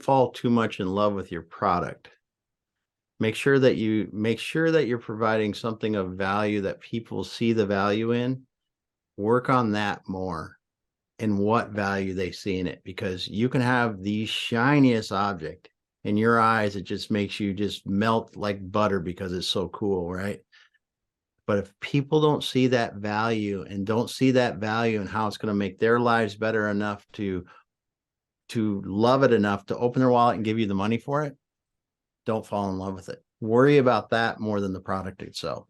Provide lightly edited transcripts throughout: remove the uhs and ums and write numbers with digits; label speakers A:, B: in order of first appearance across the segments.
A: fall too much in love with your product. Make sure that you're providing something of value that people see the value in. Work on that more and what value they see in it, because you can have the shiniest object in your eyes. It just makes you just melt like butter because it's so cool, right? But if people don't see that value and don't see that value and how it's going to make their lives better enough to love it enough to open their wallet and give you the money for it, don't fall in love with it. Worry about that more than the product itself.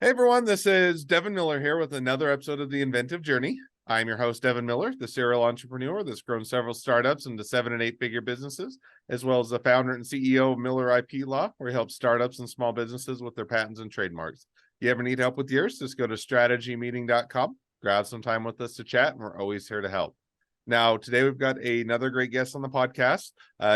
B: Hey everyone, this is Devin Miller here with another episode of The Inventive Journey. I'm your host, Devin Miller, the serial entrepreneur that's grown several startups into 7- and 8-figure businesses, as well as the founder and CEO of Miller IP Law, where he helps startups and small businesses with their patents and trademarks. If you ever need help with yours, just go to strategymeeting.com, grab some time with us to chat, and we're always here to help. Now, today we've got another great guest on the podcast,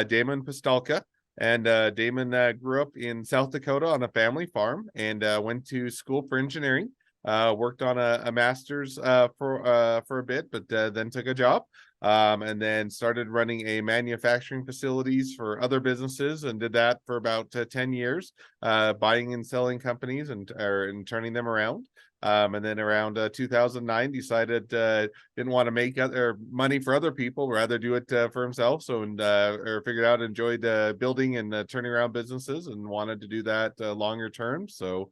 B: Damon Pistulka. And Damon grew up in South Dakota on a family farm and went to school for engineering, worked on a master's for a bit, but then took a job and then started running a manufacturing facilities for other businesses and did that for about 10 years, buying and selling companies and turning them around. And then around 2009, decided didn't want to make other money for other people, rather do it for himself. So, or figured out enjoyed building and turning around businesses and wanted to do that longer term. So,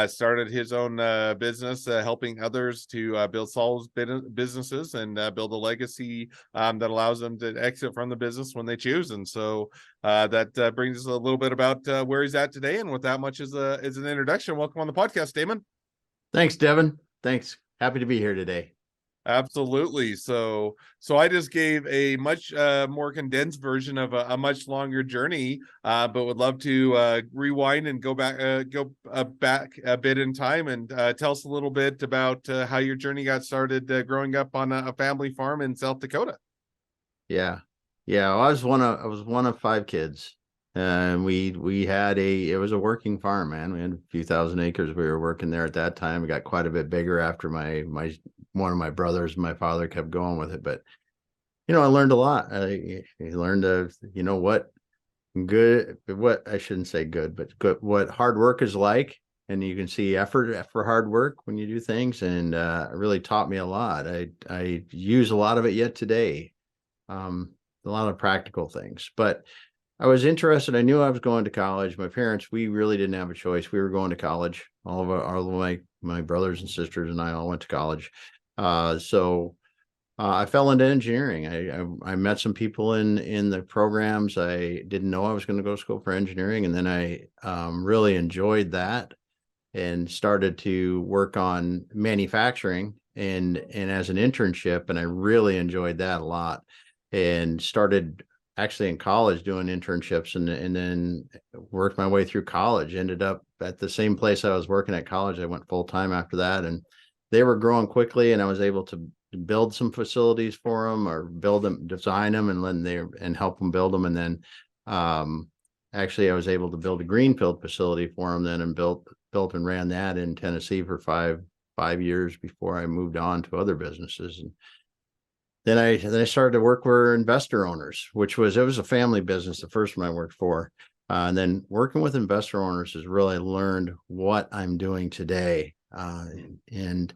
B: started his own business, helping others to build solid businesses and build a legacy that allows them to exit from the business when they choose. And so that brings us a little bit about where he's at today. And with that much as an introduction, welcome on the podcast, Damon.
A: Thanks, Devin. Thanks. Happy to be here today.
B: Absolutely. So I just gave a much more condensed version of a much longer journey, but would love to rewind and go back a bit in time and tell us a little bit about how your journey got started growing up on a family farm in South Dakota.
A: Yeah. I was one of 5 kids. And it was a working farm, man. We had a few thousand acres. We were working there at that time. It got quite a bit bigger after one of my brothers and my father kept going with it. But, I learned a lot. I learned what I shouldn't say good, but good, what hard work is like. And you can see effort for hard work when you do things. And it really taught me a lot. I use a lot of it yet today. A lot of practical things, but I was interested. I knew I was going to college. My parents, we really didn't have a choice. We were going to college. All of my brothers and sisters and I all went to college. So I fell into engineering. I met some people in the programs. I didn't know I was going to go to school for engineering. And then I really enjoyed that and started to work on manufacturing and as an internship. And I really enjoyed that a lot and started actually in college doing internships and then worked my way through college, ended up at the same place I was working at college. I went full time after that, and they were growing quickly, and I was able to build some facilities for them or build them, design them and help them build them. And then actually I was able to build a greenfield facility for them then and built and ran that in Tennessee for five years before I moved on to other businesses. And then I started to work for investor owners, it was a family business, the first one I worked for. And then working with investor owners has really learned what I'm doing today and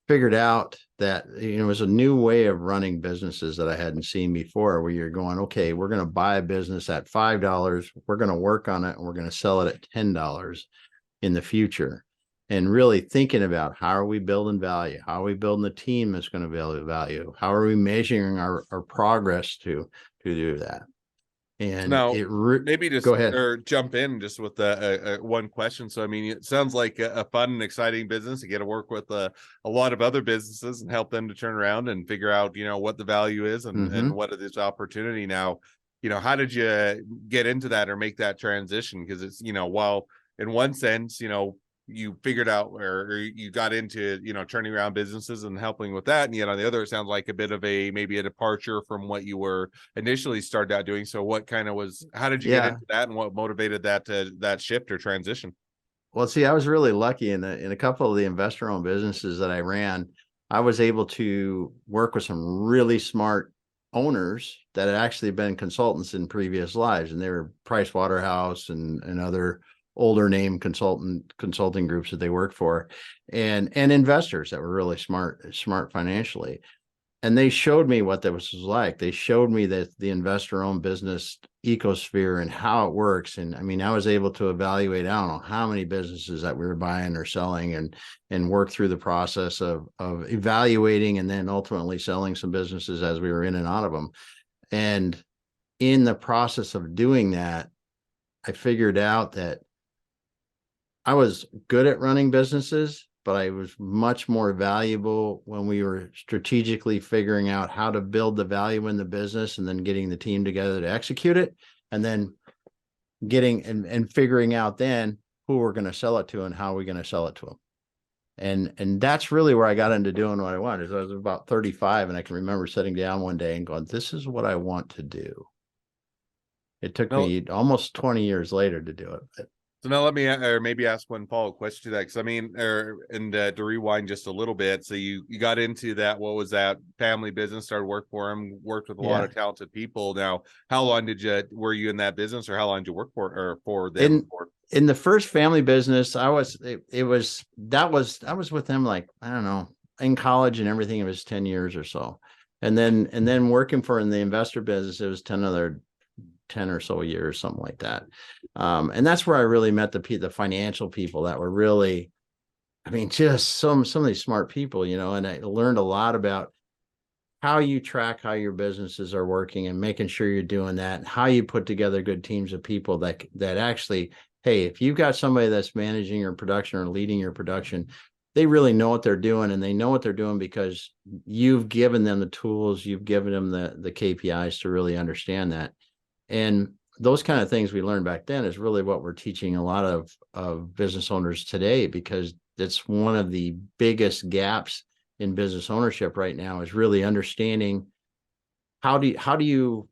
A: figured out that it was a new way of running businesses that I hadn't seen before, where you're going, okay, we're going to buy a business at $5. We're going to work on it and we're going to sell it at $10 in the future. And really thinking about how are we building value? How are we building the team that's going to build value? How are we measuring our progress to do that? And
B: now, maybe just
A: go ahead
B: or jump in just with one question. So, I mean, it sounds like a fun and exciting business. You get to work with a lot of other businesses and help them to turn around and figure out, what the value is and what is opportunity. Now, how did you get into that or make that transition? Because it's, while in one sense, you figured out or you got into, turning around businesses and helping with that. And yet on the other, it sounds like a bit of maybe a departure from what you were initially started out doing. So what kind of how did you get
A: Yeah.
B: into that, and what motivated that shift or transition?
A: Well, see, I was really lucky in a couple of the investor-owned businesses that I ran. I was able to work with some really smart owners that had actually been consultants in previous lives, and they were Price Waterhouse and other older name consulting groups that they worked for, and investors that were really smart financially. And they showed me what that was like. They showed me that the investor-owned business ecosphere and how it works. And I mean, I was able to evaluate, I don't know how many businesses that we were buying or selling, and work through the process of evaluating and then ultimately selling some businesses as we were in and out of them. And in the process of doing that, I figured out that I was good at running businesses, but I was much more valuable when we were strategically figuring out how to build the value in the business and then getting the team together to execute it, and then getting and figuring out then who we're going to sell it to and how we're going to sell it to them. And that's really where I got into doing what I wanted. I was about 35, and I can remember sitting down one day and going, this is what I want to do. It took
B: No.
A: me almost 20 years later to do it. But
B: So now let me, or maybe ask one follow-up question to that, because I mean, to rewind just a little bit. So you got into that. What was that family business? Started work for him. Worked with a lot of talented people. Now, how long were you in that business, or how long did you work for them?
A: In the first family business, I was with them, like, I don't know, in college and everything. It was 10 years or so. And then working for in the investor business, it was 10 or so years, something like that. And that's where I really met the financial people that were really, I mean, just some of these smart people, and I learned a lot about how you track how your businesses are working and making sure you're doing that, and how you put together good teams of people that actually, hey, if you've got somebody that's managing your production or leading your production, they really know what they're doing, and they know what they're doing because you've given them the tools, you've given them the KPIs to really understand that. And those kind of things we learned back then is really what we're teaching a lot of business owners today, because it's one of the biggest gaps in business ownership right now, is really understanding how do you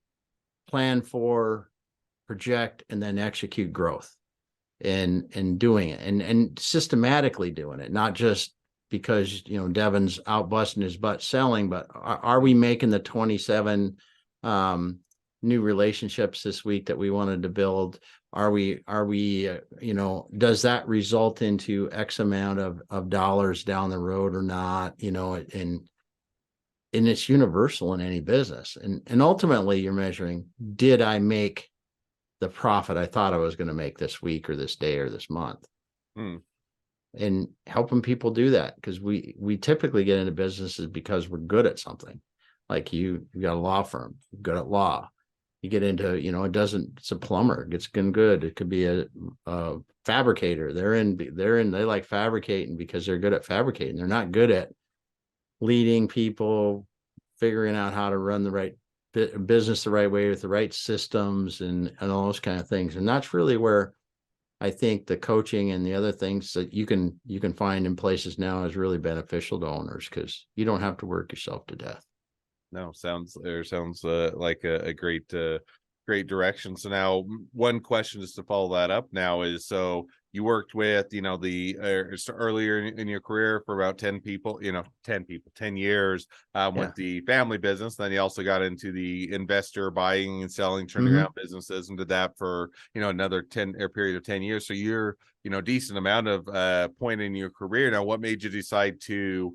A: plan for, project, and then execute growth, and doing it and systematically doing it, not just because Devin's out busting his butt selling, but are we making the 27 new relationships this week that we wanted to build? Are we does that result into X amount of dollars down the road or not? And it's universal in any business. And ultimately you're measuring, did I make the profit I thought I was going to make this week or this day or this month? And helping people do that, because we typically get into businesses because we're good at something. Like you got a law firm, you're good at law. You get into, it's a plumber, it gets good. It could be a fabricator. They like fabricating because they're good at fabricating. They're not good at leading people, figuring out how to run the right business the right way with the right systems and all those kind of things. And that's really where I think the coaching and the other things that you can find in places now is really beneficial to owners, because you don't have to work yourself to death.
B: No, sounds like a great direction. So now one question just to follow that up now is, so you worked with, earlier in your career for about 10 years with the family business. Then you also got into the investor buying and selling, turning around businesses, and did that for, another 10 or period of 10 years. So you're, decent amount of point in your career. Now, what made you decide to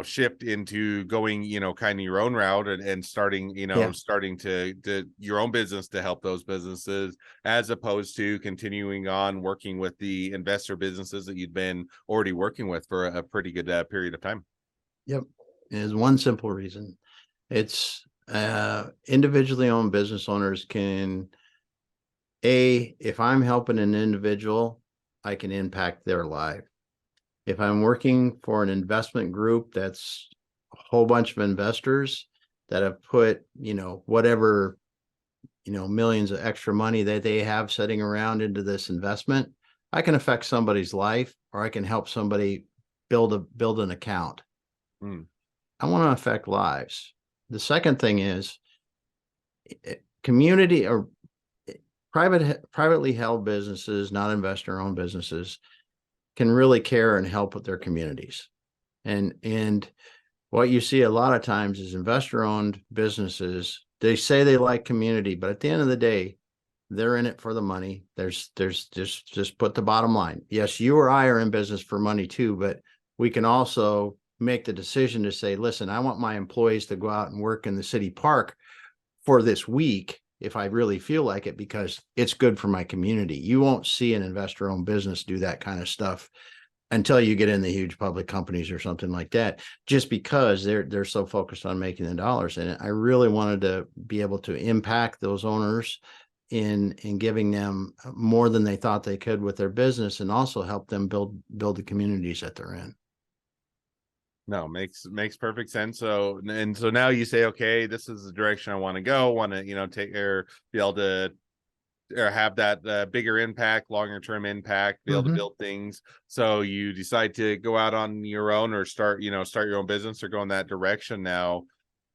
B: shift into going, kind of your own route and starting to your own business to help those businesses, as opposed to continuing on working with the investor businesses that you'd been already working with for a pretty good period of time?
A: Yep. There's one simple reason. It's individually owned business owners can, if I'm helping an individual, I can impact their life. If I'm working for an investment group that's a whole bunch of investors that have put, whatever, millions of extra money that they have sitting around into this investment, I can affect somebody's life, or I can help somebody build an account.
B: Mm.
A: I want to affect lives. The second thing is community or privately held businesses, not investor owned businesses, can really care and help with their communities. And what you see a lot of times is investor owned businesses, they say they like community, but at the end of the day, they're in it for the money. There's just put the bottom line. Yes, you or I are in business for money too, but we can also make the decision to say, listen, I want my employees to go out and work in the city park for this week if I really feel like it, because it's good for my community. You won't see an investor owned business do that kind of stuff until you get in the huge public companies or something like that, just because they're so focused on making the dollars. And I really wanted to be able to impact those owners in giving them more than they thought they could with their business, and also help them build the communities that they're in.
B: No, makes perfect sense. So now you say, okay, this is the direction I want to go. Want to, take or be able to or have that bigger impact, longer term impact, be able to build things. So you decide to go out on your own, or start your own business, or go in that direction. Now,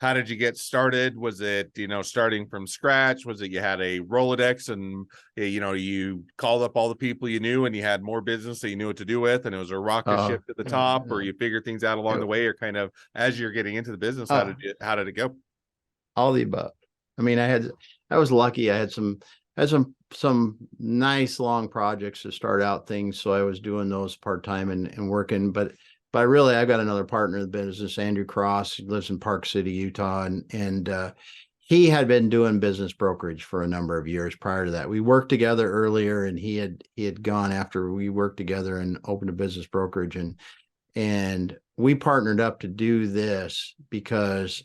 B: how did you get started? Was it, starting from scratch? Was it you had a Rolodex and, you called up all the people you knew and you had more business that you knew what to do with, and it was a rocket ship to the top, or you figured things out along the way, or kind of as you're getting into the business, how did it go?
A: All the above. I mean, I was lucky. I had some nice long projects to start out things. So I was doing those part-time and working, but really I've got another partner in the business, Andrew Cross. He lives in Park City, Utah. And he had been doing business brokerage for a number of years prior to that. We worked together earlier, and he had gone after we worked together and opened a business brokerage, and we partnered up to do this because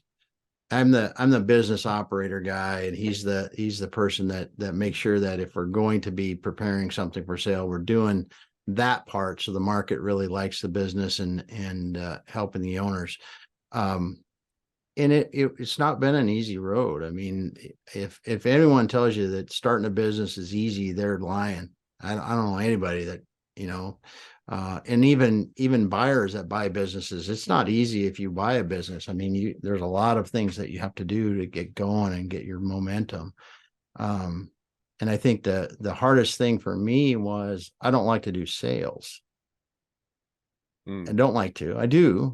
A: I'm the business operator guy, and he's the person that makes sure that if we're going to be preparing something for sale, we're doing that part. So the market really likes the business and helping the owners. And it's not been an easy road. I mean, if anyone tells you that starting a business is easy, they're lying. I don't know anybody that, and even buyers that buy businesses, it's not easy if you buy a business. I mean, there's a lot of things that you have to do to get going and get your momentum. And I think the hardest thing for me was I don't like to do sales. I don't like to. I do,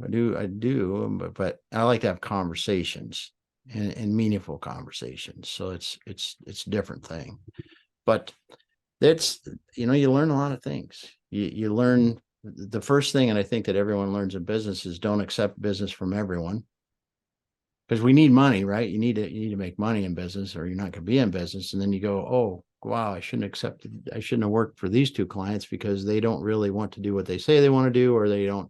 A: but I like to have conversations and meaningful conversations. So it's a different thing. But that's, you learn a lot of things. You learn the first thing, and I think that everyone learns in business, is don't accept business from everyone, because we need money, right? You need to make money in business, or you're not going to be in business. And then you go, oh, wow, I shouldn't have worked for these two clients because they don't really want to do what they say they want to do, or they don't,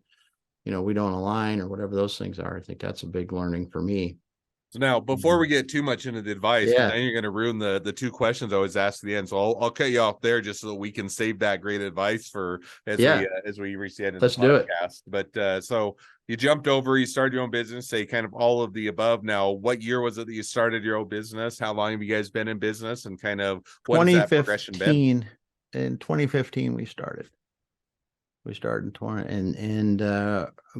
A: we don't align, or whatever those things are. I think that's a big learning for me.
B: So now, before we get too much into the advice,
A: Yeah.
B: then you're going to ruin the two questions I always ask at the end. So I'll cut you off there just so that we can save that great advice for as we reach the end of
A: Let's
B: the
A: do it.
B: podcast. But so you jumped over, you started your own business, say kind of all of the above. Now, what year was it that you started your own business? How long have you guys been in business, and kind of what has that progression been?
A: In 2015, we started in 20 and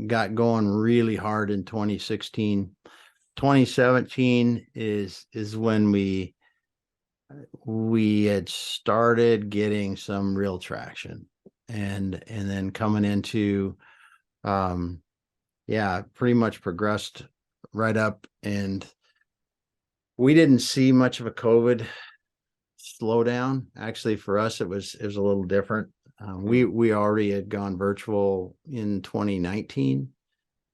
A: got going really hard in 2016. 2017 is when we had started getting some real traction, and then coming into pretty much progressed right up, and we didn't see much of a COVID slowdown. Actually, for us, it was a little different. We already had gone virtual in 2019,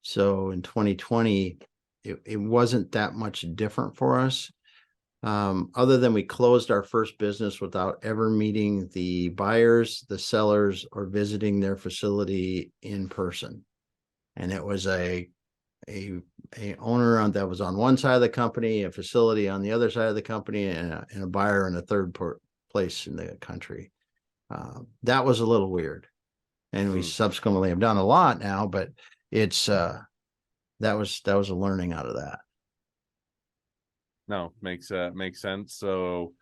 A: so in 2020 it wasn't that much different for us, other than we closed our first business without ever meeting the buyers, the sellers, or visiting their facility in person. And it was a owner that was on one side of the company, a facility on the other side of the company, and a buyer in a third place in the country. That was a little weird, and we subsequently have done a lot now, but it's that was a learning out of that.
B: No, makes sense. So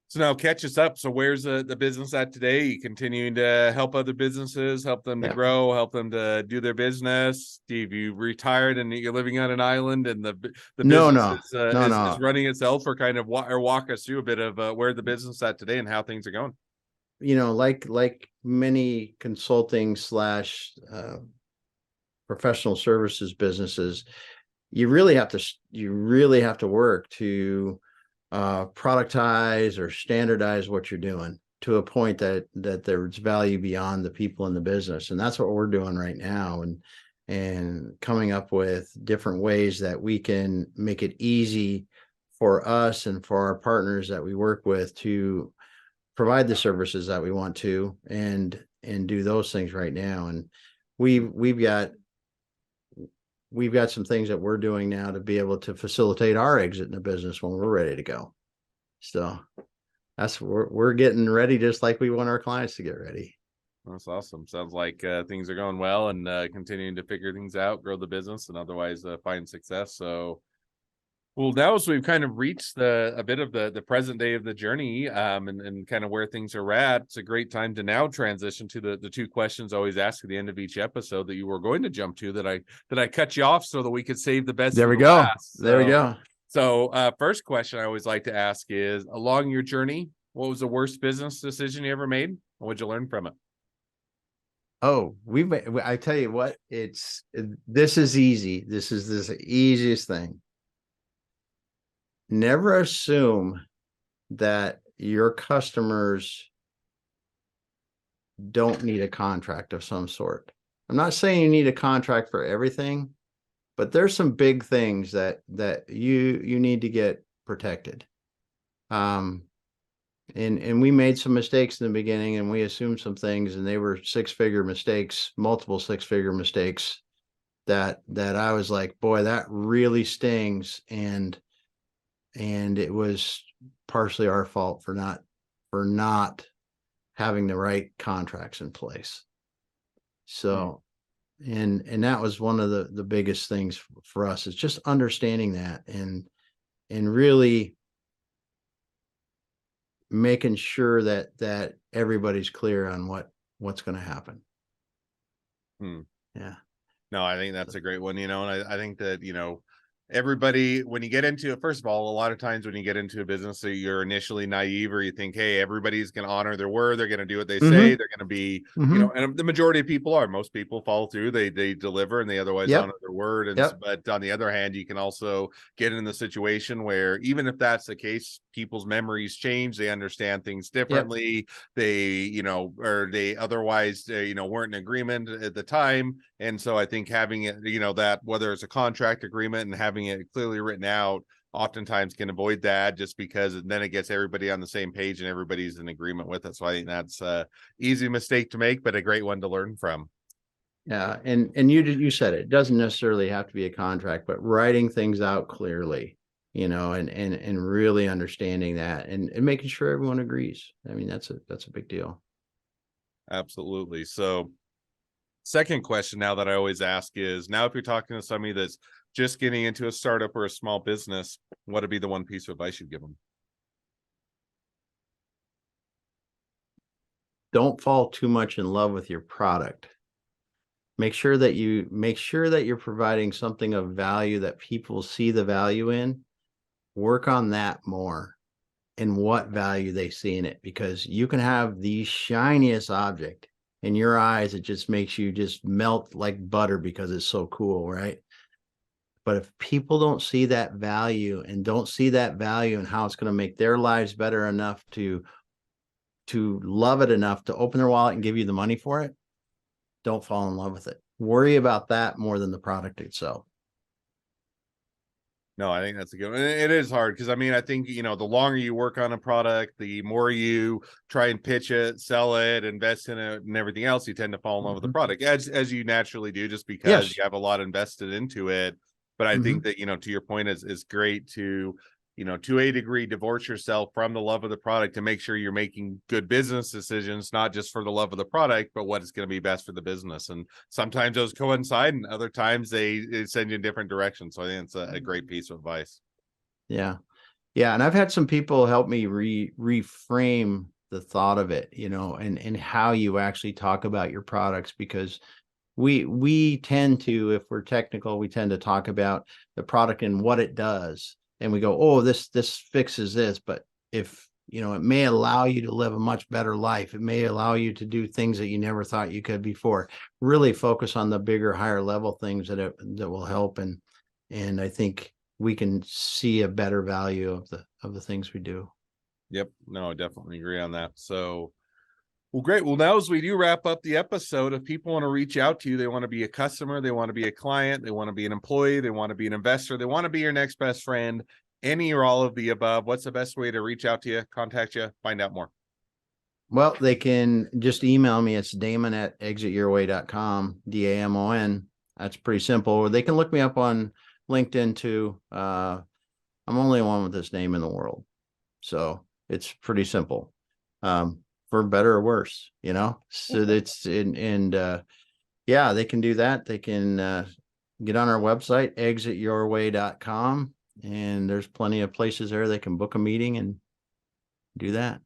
B: So now catch us up. So where's the business at today? You continuing to help other businesses, help them to
A: Yeah.
B: grow, help them to do their business? Steve, you retired and you're living on an island, and the
A: No,
B: business
A: no, no,
B: is
A: no.
B: running itself, or kind of walk us through a bit of where the business at today and how things are going.
A: Like many consulting slash professional services businesses, you really have to work to productize or standardize what you're doing to a point that there's value beyond the people in the business. And that's what we're doing right now, and coming up with different ways that we can make it easy for us and for our partners that we work with to provide the services that we want to, and do those things right now. And we've got some things that we're doing now to be able to facilitate our exit in the business when we're ready to go. So that's we're getting ready, just like we want our clients to get ready.
B: That's awesome. Sounds like things are going well, and continuing to figure things out, grow the business, and otherwise find success. So, well, now as we've kind of reached a bit of the present day of the journey, and kind of where things are at, it's a great time to now transition to the two questions I always ask at the end of each episode that you were going to jump to, that I cut you off so that we could save the best
A: There
B: for
A: we
B: the
A: go.
B: last.
A: There we go.
B: So, first question I always like to ask is, along your journey, what was the worst business decision you ever made? What'd you learn from it?
A: Oh, I tell you what, this is easy. This is the easiest thing. Never assume that your customers don't need a contract of some sort. I'm not saying you need a contract for everything, but there's some big things that you need to get protected. And we made some mistakes in the beginning, and we assumed some things, and they were six-figure mistakes, multiple six-figure mistakes that I was like, boy, that really stings. And it was partially our fault for not having the right contracts in place. So, and that was one of the biggest things for us, is just understanding that, and really making sure that everybody's clear on what's going to happen. Yeah.
B: No, I think that's a great one, and I think that, everybody, when you get into it, first of all, a lot of times when you get into a business, so you're initially naive, or you think, hey, everybody's going to honor their word, they're going to do what they say, they're going to be, and the majority of people are, most people follow through, they deliver, and they otherwise honor their word. And but on the other hand, you can also get in the situation where, even if that's the case, people's memories change, they understand things differently, they, or they otherwise weren't in agreement at the time. And so I think having it, that whether it's a contract agreement and having it clearly written out, oftentimes can avoid that, just because then it gets everybody on the same page and everybody's in agreement with it. So I think that's a easy mistake to make, but a great one to learn from.
A: Yeah. And you said it doesn't necessarily have to be a contract, but writing things out clearly, and really understanding that, and making sure everyone agrees. I mean, that's a big deal.
B: Absolutely. So, second question now that I always ask is, now if you're talking to somebody that's just getting into a startup or a small business, what would be the one piece of advice you'd give them?
A: Don't fall too much in love with your product. Make sure that you're providing something of value that people see the value in. Work on that more, and what value they see in it, because you can have the shiniest object in your eyes. It just makes you just melt like butter because it's so cool, right? But if people don't see that value, and don't see that value and how it's going to make their lives better enough to love it enough to open their wallet and give you the money for it, don't fall in love with it. Worry about that more than the product itself.
B: No, I think that's a good one. It is hard because, I think, the longer you work on a product, the more you try and pitch it, sell it, invest in it, and everything else, you tend to fall in love with the product, as you naturally do, just because you have a lot invested into it. But I think that, to your point, is great to, to a degree, divorce yourself from the love of the product to make sure you're making good business decisions, not just for the love of the product, but what is going to be best for the business. And sometimes those coincide, and other times they send you in different directions. So I think it's a great piece of advice.
A: Yeah. Yeah, and I've had some people help me reframe the thought of it, and how you actually talk about your products, because we tend to, if we're technical, we tend to talk about the product and what it does, and we go, oh, this fixes this. But if it may allow you to live a much better life, it may allow you to do things that you never thought you could before. Really focus on the bigger, higher level things that will help, and I think we can see a better value of the things we do.
B: Yep. No, I definitely agree on that. So, well, great. Well, now as we do wrap up the episode, if people want to reach out to you, they want to be a customer, they want to be a client, they want to be an employee, they want to be an investor, they want to be your next best friend, any or all of the above, what's the best way to reach out to you, contact you, find out more?
A: Well, they can just email me. It's damon@exityourway.com, DAMON. That's pretty simple. Or they can look me up on LinkedIn too. I'm only one with this name in the world, so it's pretty simple. For better or worse, So it's yeah, they can do that. They can get on our website, exityourway.com, and there's plenty of places there they can book a meeting and do that.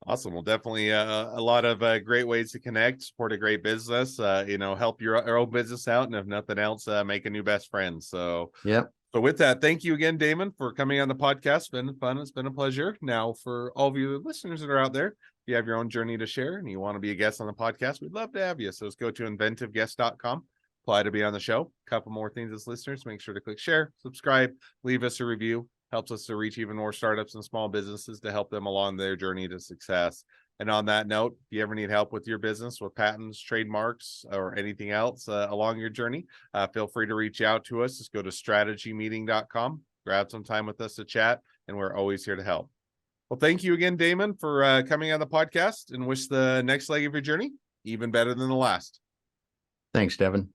B: Awesome. Well, definitely a lot of great ways to connect, support a great business, help your own business out. And if nothing else, make a new best friend. So
A: Yep.
B: with that, thank you again, Damon, for coming on the podcast. It's been fun. It's been a pleasure. Now, for all of you listeners that are out there, if you have your own journey to share and you want to be a guest on the podcast, we'd love to have you. So let's go to inventiveguest.com, apply to be on the show. A couple more things as listeners, make sure to click share, subscribe, leave us a review. Helps us to reach even more startups and small businesses to help them along their journey to success. And on that note, if you ever need help with your business, with patents, trademarks, or anything else along your journey, feel free to reach out to us. Just go to strategymeeting.com, grab some time with us to chat, and we're always here to help. Well, thank you again, Damon, for coming on the podcast, and wish the next leg of your journey even better than the last.
A: Thanks, Devin.